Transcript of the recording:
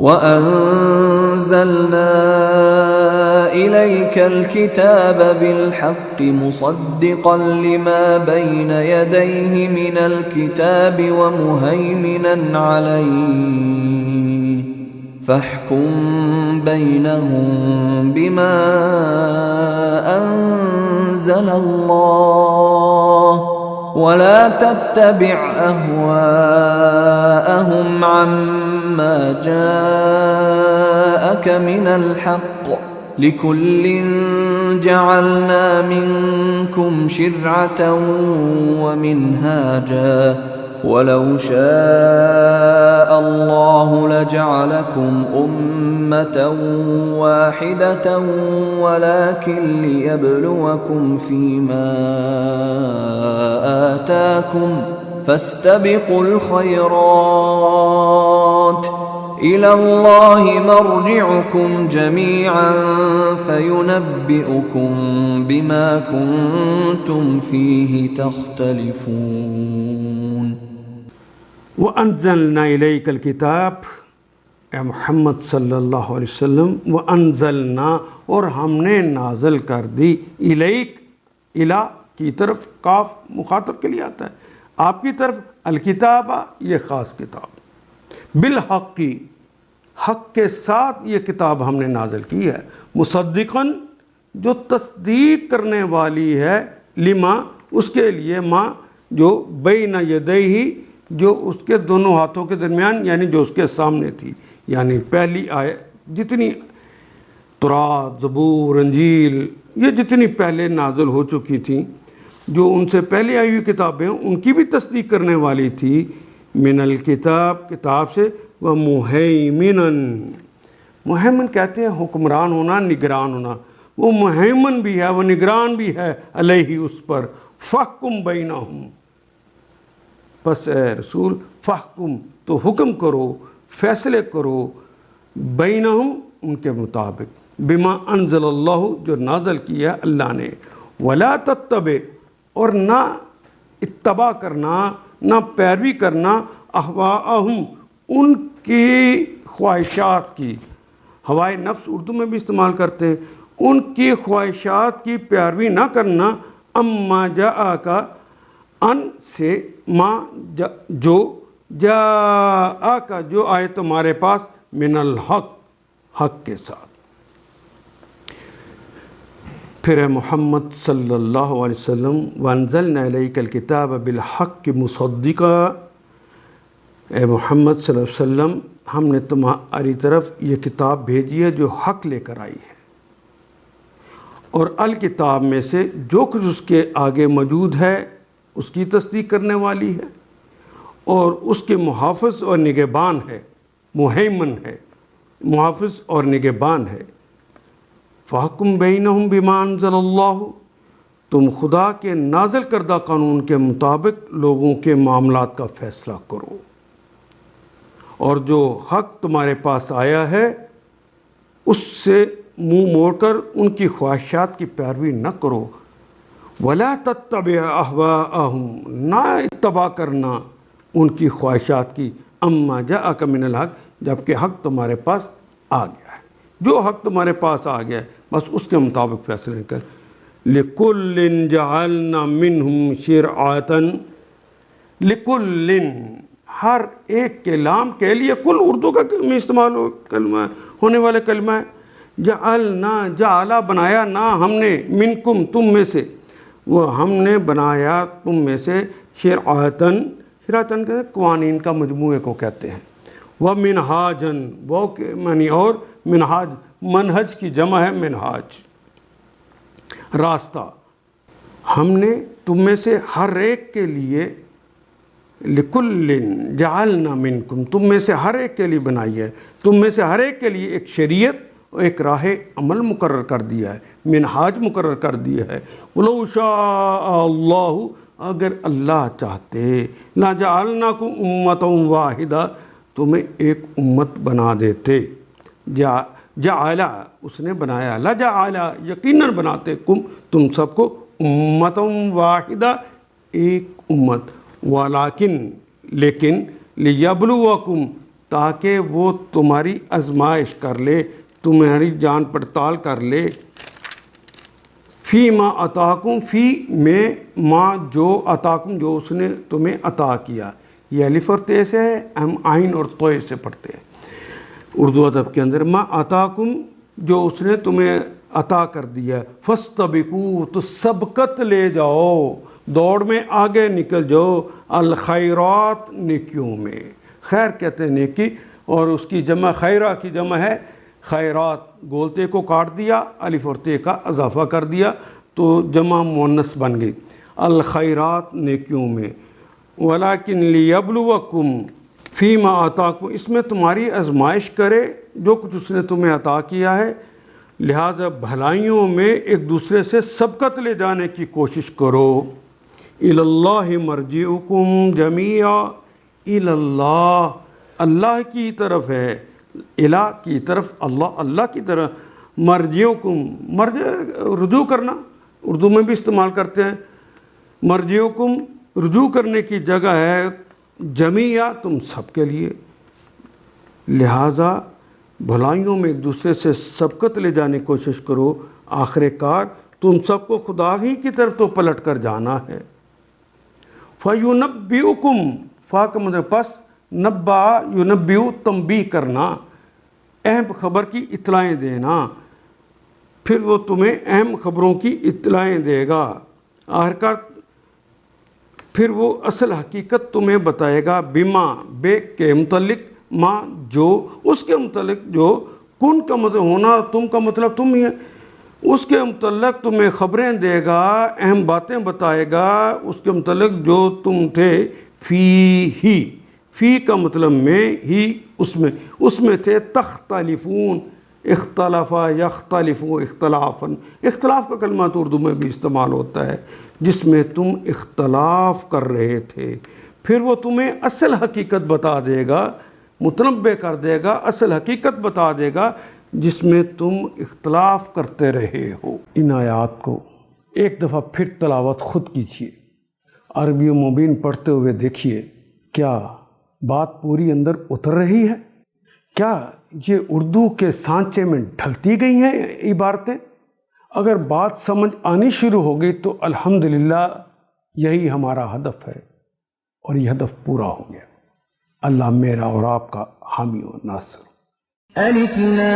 وَأَنزَلْنَا إِلَيْكَ الْكِتَابَ بِالْحَقِّ مُصَدِّقًا لِمَا بَيْنَ يَدَيْهِ مِنَ الْكِتَابِ وَمُهَيْمِنًا عَلَيْهِ فَاحْكُم بَيْنَهُم بِمَا أَنزَلَ اللَّهُ وَلَا تَتَّبِعْ أَهْوَاءَهُمْ عَمَّا جَاءَكَ مِنَ الْحَقِّ لِكُلٍّ جَعَلْنَا مِنكُمْ شِرْعَةً وَمِنْهَاجًا وَلَوْ شَاءَ اللَّهُ لَجَعَلَكُمْ أُمَّةً وَاحِدَةً وَلَكِنْ لِيَبْلُوَكُمْ فِيمَا آتَاكُمْ فَاسْتَبِقُوا الْخَيْرَاتِ إِلَى اللَّهِ مَرْجِعُكُمْ جَمِيعًا فَيُنَبِّئُكُم بِمَا كُنتُمْ فِيهِ تَخْتَلِفُونَ وَأَنزَلْنَا إِلَيْكَ الْكِتَابَ، اے محمد صلی اللہ علیہ وسلم، وَأَنزَلْنَا، اور ہم نے نازل کر دی، الیک، الہ کی طرف، کاف مخاطب کے لیے آتا ہے، آپ کی طرف، الکتابہ یہ خاص کتاب، بالحق، حق کے ساتھ یہ کتاب ہم نے نازل کی ہے، مصدقاً جو تصدیق کرنے والی ہے، لما اس کے لیے، ماں جو بین یدیہ جو اس کے دونوں ہاتھوں کے درمیان، یعنی جو اس کے سامنے تھی، یعنی پہلی آیت جتنی تورات، زبور، انجیل یہ جتنی پہلے نازل ہو چکی تھیں، جو ان سے پہلے آئی ہوئی کتابیں ان کی بھی تصدیق کرنے والی تھی، من الکتاب کتاب سے، ومہیمنا، مہیمن کہتے ہیں حکمران ہونا، نگران ہونا، وہ مہیمن بھی ہے، وہ نگران بھی ہے، علیہ اس پر، فحکم بینہم، بس اے رسول فحکم تو حکم کرو، فیصلے کرو، بینہم ان کے مطابق، بما انزل اللہ جو نازل کیا اللہ نے، ولا تتبع اور نہ اتباع کرنا، نہ پیروی کرنا، اہواءہم ان کی خواہشات کی، ہوائے نفس اردو میں بھی استعمال کرتے ہیں، ان کی خواہشات کی پیروی نہ کرنا، اما جاءک ان سے، ما جو جاءک جو آئے تمہارے پاس، من الحق حق کے ساتھ۔ پھر اے محمد صلی اللہ علیہ وسلم، وَأَنزَلْنَا إِلَيْكَ الْكِتَابَ بِالْحَقِّ مُصَدِّقًا، اے محمد صلی اللہ علیہ وسلم ہم نے تمہاری طرف یہ کتاب بھیجی ہے جو حق لے کر آئی ہے، اور الکتاب میں سے جو کچھ اس کے آگے موجود ہے اس کی تصدیق کرنے والی ہے، اور اس کے محافظ اور نگہبان ہے، مہیمن ہے، محافظ اور نگہبان ہے۔ فَحْكُم بَيْنَهُم بِمَا أَنزَلَ اللَّهُ، تم خدا کے نازل کردہ قانون کے مطابق لوگوں کے معاملات کا فیصلہ کرو، اور جو حق تمہارے پاس آیا ہے اس سے منہ موڑ کر ان کی خواہشات کی پیروی نہ کرو، وَلَا تَتَّبِعْ أَهْوَاءَهُمْ نہ اتباع کرنا ان کی خواہشات کی، اما جاءک من الحق جبکہ حق تمہارے پاس آ گیا ہے، جو حق تمہارے پاس آ گیا ہے بس اس کے مطابق فیصلے کر۔ لِكُلٍّ جَعَلْنَا مِنْهُمْ شِرْعَةً، لِكُلٍّ ہر ایک کے لام کے لیے، کل اردو کا میں استعمال کلمہ ہونے والے کلمہ ہے، جعلنا جعلا بنایا، نہ ہم نے، منکم تم میں سے، وہ ہم نے بنایا تم میں سے، شرعتاً، شرعتاً کہتے ہیں قوانین کا مجموعے کو کہتے ہیں، ومنہاجاً وہ معنی، اور منہاج منہج کی جمع ہے منہاج، راستہ، ہم نے تم میں سے ہر ایک کے لیے، لِكُلٍّ جَعَلْنَا مِنْكُمْ تم میں سے ہر ایک کے لیے بنائی ہے، تم میں سے ہر ایک کے لیے ایک شریعت اور ایک راہ عمل مقرر کر دیا ہے، منہاج مقرر کر دیا ہے۔ وَلَوْ شَاءَ اللَّهُ اگر اللہ چاہتے، لَجَعَلْنَاكُمْ أُمَّةً وَاحِدَةً تمہیں ایک امت بنا دیتے، جعل اس نے بنایا، لجعل یقیناً بناتے، تم سب کو امۃ واحدہ ایک امت، ولیکن لیکن لیبلوکم تاکہ وہ تمہاری آزمائش کر لے، تمہاری جان پڑتال کر لے۔ فی ما عطاکم، فی میں ما جو عطاکم جو اس نے تمہیں عطا کیا، یہ الف اور تے سے ہے، ہم عین اور توئے سے پڑھتے ہیں اردو ادب کے اندر۔ ما عطاکم جو اس نے تمہیں عطا کر دیا، فاستبقوا تو سبقت لے جاؤ، دوڑ میں آگے نکل جاؤ، الخیرات نیکیوں میں، خیر کہتے ہیں نیکی، اور اس کی جمع خیرہ کی جمع ہے خیرات، گولتے کو کاٹ دیا، الف اور تے کا اضافہ کر دیا تو جمع مؤنث بن گئی، الخیرات نیکیوں میں۔ ولیکن لیبلوکم فیما آتاکم، اس میں تمہاری آزمائش کرے جو کچھ اس نے تمہیں عطا کیا ہے، لہٰذا بھلائیوں میں ایک دوسرے سے سبقت لے جانے کی کوشش کرو۔ الی اللہ مرجعکم جمیعا، الی اللہ، اللہ کی طرف ہے، الہ کی طرف، اللہ کی طرف، مرجعکم، مرجع رجوع کرنا، اردو میں بھی استعمال کرتے ہیں، مرجعکم رجوع کرنے کی جگہ ہے، جمیعا تم سب کے لیے، لہٰذا بھلائیوں میں ایک دوسرے سے سبقت لے جانے کی کوشش کرو، آخر کار تم سب کو خدا ہی کی طرف تو پلٹ کر جانا ہے۔ فَيُنَبِّئُكُمْ، فا کا مطلب پس، نبّا یُنبّئُ تنبیہ کرنا، اہم خبر کی اطلاعیں دینا، پھر وہ تمہیں اہم خبروں کی اطلاعیں دے گا، آخرکار پھر وہ اصل حقیقت تمہیں بتائے گا، بما بے کے متعلق، ما جو اس کے متعلق، جو کن کا مطلب ہونا، تم کا مطلب تم ہی ہے، اس کے متعلق تمہیں خبریں دے گا، اہم باتیں بتائے گا اس کے متعلق جو تم تھے، فی کا مطلب میں، ہی اس میں تھے، تختلفون، اختلافا یختلفو اختلافاً، اختلاف کا کلمہ تو اردو میں بھی استعمال ہوتا ہے، جس میں تم اختلاف کر رہے تھے، پھر وہ تمہیں اصل حقیقت بتا دے گا، متنبع کر دے گا، اصل حقیقت بتا دے گا جس میں تم اختلاف کرتے رہے ہو۔ ان آیات کو ایک دفعہ پھر تلاوت خود کیجیے، عربی مبین پڑھتے ہوئے دیکھیے، کیا بات پوری اندر اتر رہی ہے؟ کیا یہ اردو کے سانچے میں ڈھلتی گئی ہیں عبارتیں؟ اگر بات سمجھ آنی شروع ہو گئی تو الحمدللہ یہی ہمارا ہدف ہے، اور یہ ہدف پورا ہو گیا۔ اللہ میرا اور آپ کا حامی و ناصر۔ الف لام